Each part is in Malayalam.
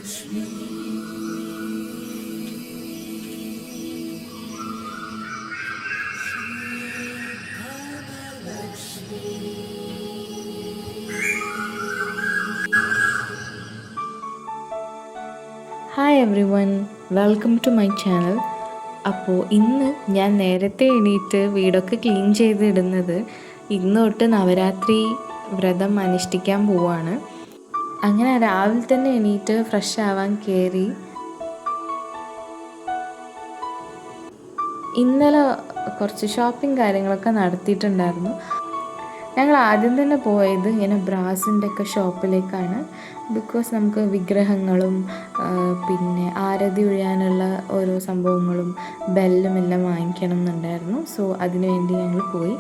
Hi everyone, welcome to my channel. അപ്പോൾ ഇന്ന് ഞാൻ നേരത്തെ എണീറ്റ് വീടൊക്കെ ക്ലീൻ ചെയ്തിടുന്നത് ഇന്ന് തൊട്ട് നവരാത്രി വ്രതം അനുഷ്ഠിക്കാൻ പോവാണ്. അങ്ങനെ രാവിലെ തന്നെ എണീറ്റ് ഫ്രഷ് ആവാൻ കയറി. ഇന്നലെ കുറച്ച് ഷോപ്പിംഗ് കാര്യങ്ങളൊക്കെ നടത്തിയിട്ടുണ്ടായിരുന്നു. ഞങ്ങൾ ആദ്യം തന്നെ പോയത് ഇങ്ങനെ ബ്രാസിൻ്റെ ഒക്കെ ഷോപ്പിലേക്കാണ്. ബിക്കോസ് നമുക്ക് വിഗ്രഹങ്ങളും പിന്നെ ആരതി ഒഴിയാനുള്ള ഓരോ സംഭവങ്ങളും ബെല്ലും എല്ലാം വാങ്ങിക്കണം എന്നുണ്ടായിരുന്നു. സോ അതിനുവേണ്ടി ഞങ്ങൾ പോയി.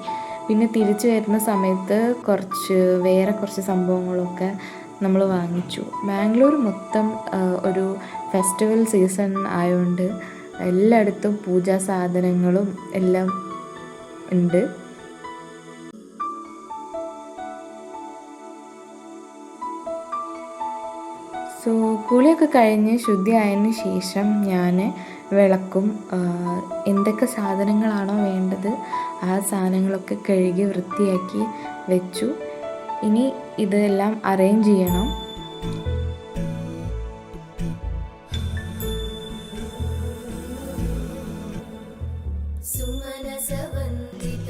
പിന്നെ തിരിച്ചു വരുന്ന സമയത്ത് വേറെ കുറച്ച് സംഭവങ്ങളൊക്കെ നമ്മൾ വാങ്ങിച്ചു. ബാംഗ്ലൂർ മൊത്തം ഒരു ഫെസ്റ്റിവൽ സീസൺ ആയതുകൊണ്ട് എല്ലായിടത്തും പൂജാ സാധനങ്ങളും എല്ലാം ഉണ്ട്. സോ കുളിയൊക്കെ കഴിഞ്ഞ് ശുദ്ധിയായതിന് ശേഷം ഞാൻ വിളക്കും എന്തൊക്കെ സാധനങ്ങളാണോ വേണ്ടത് ആ സാധനങ്ങളൊക്കെ കഴുകി വൃത്തിയാക്കി വെച്ചു. ഇനി ഇതെല്ലാം അറേഞ്ച് ചെയ്യണം.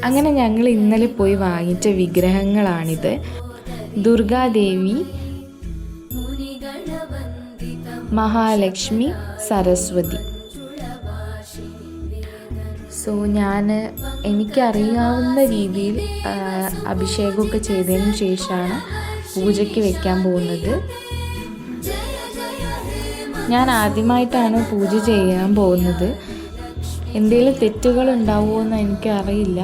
അങ്ങനെ ഞങ്ങൾ ഇന്നലെ പോയി വാങ്ങിച്ച വിഗ്രഹങ്ങളാണിത്. ദുർഗാദേവി, മഹാലക്ഷ്മി, സരസ്വതി. സോ എനിക്കറിയാവുന്ന രീതിയിൽ അഭിഷേകമൊക്കെ ചെയ്തതിന് ശേഷമാണ് പൂജയ്ക്ക് വെക്കാൻ പോകുന്നത്. ഞാൻ ആദ്യമായിട്ടാണ് പൂജ ചെയ്യാൻ പോകുന്നത്. എന്തെങ്കിലും തെറ്റുകൾ ഉണ്ടാവുമോ എന്ന് എനിക്കറിയില്ല.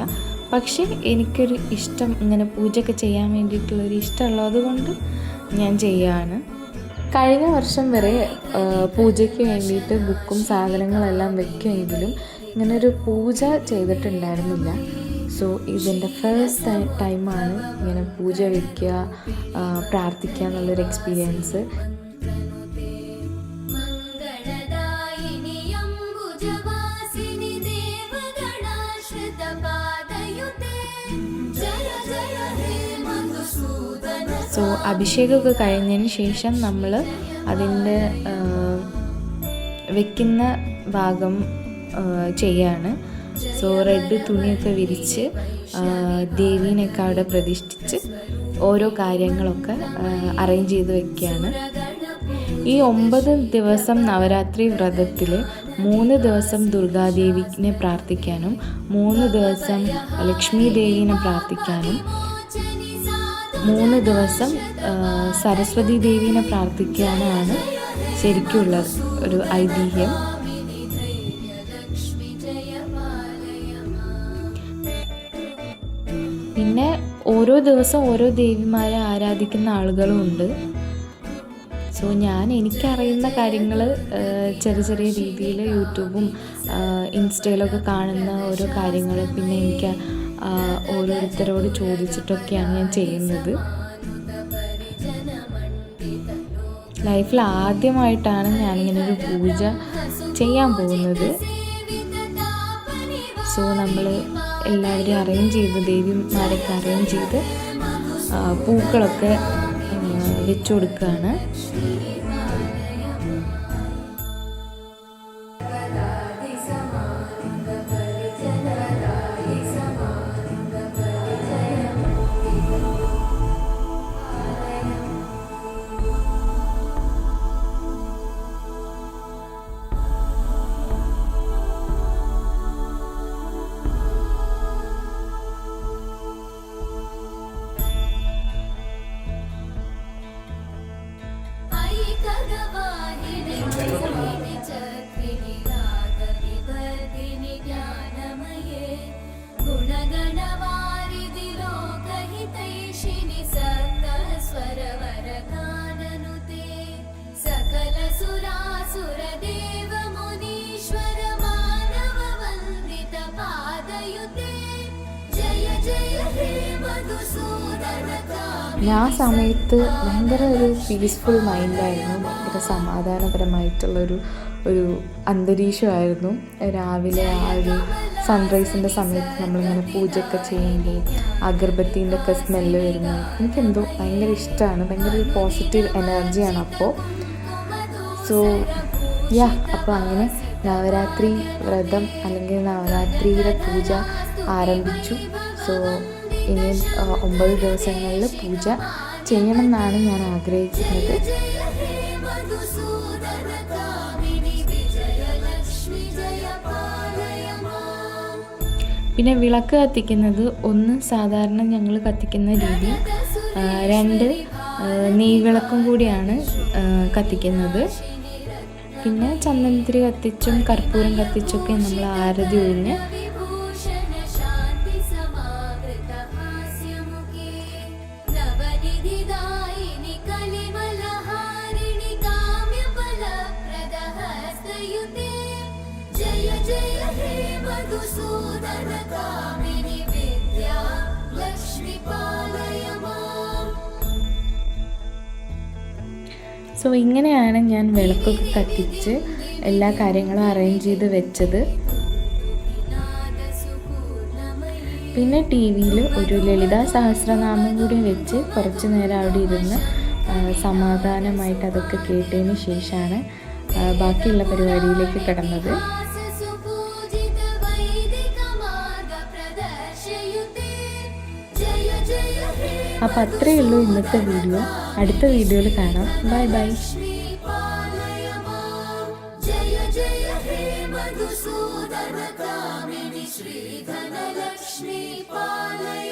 പക്ഷേ എനിക്കൊരു ഇഷ്ടം, ഇങ്ങനെ പൂജയൊക്കെ ചെയ്യാൻ വേണ്ടിയിട്ടുള്ളൊരു ഇഷ്ടമുള്ളത് കൊണ്ട് ഞാൻ ചെയ്യുകയാണ്. കഴിഞ്ഞ വർഷം വരെ പൂജയ്ക്ക് വേണ്ടിയിട്ട് ബുക്കും സാധനങ്ങളെല്ലാം വെക്കുമെങ്കിലും ഇങ്ങനൊരു പൂജ ചെയ്തിട്ടുണ്ടായിരുന്നില്ല. സോ ഇതെൻ്റെ ഫസ്റ്റ് ടൈമാണ് ഇങ്ങനെ പൂജ വയ്ക്കുക, പ്രാർത്ഥിക്കുക എന്നുള്ളൊരു എക്സ്പീരിയൻസ്. സോ അഭിഷേകമൊക്കെ കഴിഞ്ഞതിന് ശേഷം നമ്മൾ അതിൻ്റെ വെക്കുന്ന ഭാഗം ചെയ്യാണ്. സോ റെഡ് തുണിയൊക്കെ വിരിച്ച് ദേവീനെയൊക്കെ അവിടെ പ്രതിഷ്ഠിച്ച് ഓരോ കാര്യങ്ങളൊക്കെ അറേഞ്ച് ചെയ്ത് വെക്കുകയാണ്. ഈ 9 ദിവസം നവരാത്രി വ്രതത്തിൽ 3 ദിവസം ദുർഗാദേവിനെ പ്രാർത്ഥിക്കാനും 3 ദിവസം ലക്ഷ്മി ദേവീനെ പ്രാർത്ഥിക്കാനും 3 ദിവസം സരസ്വതി ദേവീനെ പ്രാർത്ഥിക്കാനാണ് ശരിക്കുള്ള ഒരു ഐതിഹ്യം. പിന്നെ ഓരോ ദിവസം ഓരോ ദേവിമാരെ ആരാധിക്കുന്ന ആളുകളും ഉണ്ട്. സോ എനിക്കറിയുന്ന കാര്യങ്ങൾ ചെറിയ രീതിയിൽ യൂട്യൂബും ഇൻസ്റ്റയിലൊക്കെ കാണുന്ന ഓരോ കാര്യങ്ങൾ, പിന്നെ എനിക്ക് ഓരോരുത്തരോട് ചോദിച്ചിട്ടൊക്കെയാണ് ഞാൻ ചെയ്യുന്നത്. ലൈഫിൽ ആദ്യമായിട്ടാണ് ഞാനിങ്ങനൊരു പൂജ ചെയ്യാൻ പോകുന്നത്. സോ നമ്മൾ എല്ലാവരെയും അറേഞ്ച് ചെയ്ത്, ദേവിമാരൊക്കെ അറേഞ്ച് ചെയ്ത് പൂക്കളൊക്കെ വെച്ചു കൊടുക്കുകയാണ്. जय जय हे मधुसूदन ഞാൻ ആ സമയത്ത് ഭയങ്കര ഒരു പീസ്ഫുൾ മൈൻഡായിരുന്നു, ഭയങ്കര സമാധാനപരമായിട്ടുള്ളൊരു അന്തരീക്ഷമായിരുന്നു. രാവിലെ ആ ഒരു സൺറൈസിൻ്റെ സമയത്ത് നമ്മളിങ്ങനെ പൂജയൊക്കെ ചെയ്യുമ്പോൾ അഗർബത്തീൻ്റെ ഒക്കെ സ്മെല്ല് വരുമ്പോൾ എനിക്കെന്തോ ഭയങ്കര ഇഷ്ടമാണ്, ഭയങ്കര ഒരു പോസിറ്റീവ് എനർജിയാണ്. സോ അപ്പോൾ അങ്ങനെ നവരാത്രി വ്രതം അല്ലെങ്കിൽ നവരാത്രിയുടെ പൂജ ആരംഭിച്ചു. സോ ഇനി 9 ദിവസങ്ങളിൽ പൂജ ചെയ്യണമെന്നാണ് ഞാൻ ആഗ്രഹിക്കുന്നത്. പിന്നെ വിളക്ക് കത്തിക്കുന്നത്, ഒന്ന് സാധാരണ ഞങ്ങൾ കത്തിക്കുന്ന രീതി, 2 നെയ്വിളക്കും കൂടിയാണ് കത്തിക്കുന്നത്. പിന്നെ ചന്ദനത്തിരി കത്തിച്ചും കർപ്പൂരം കത്തിച്ചൊക്കെ നമ്മൾ ആരതി ഒഴിഞ്ഞ് സോ ഇങ്ങനെയാണ് ഞാൻ വിളക്കൊക്കെ കത്തിച്ച് എല്ലാ കാര്യങ്ങളും അറേഞ്ച് ചെയ്ത് വെച്ചത്. പിന്നെ ടി വിയിൽ ഒരു ലളിതാ സഹസ്രനാമം കൂടി വെച്ച് കുറച്ച് നേരം അവിടെ ഇരുന്ന് സമാധാനമായിട്ട് അതൊക്കെ കേട്ടതിന് ശേഷമാണ് ബാക്കിയുള്ള പരിപാടിയിലേക്ക് കടന്നത്. അപ്പോൾ അത്രയേ ഉള്ളൂ ഇന്നത്തെ വീഡിയോ. അടുത്ത വീഡിയോയിൽ കാണാം. Bye bye. ശ്രീധനലക്ഷ്മി പാലയ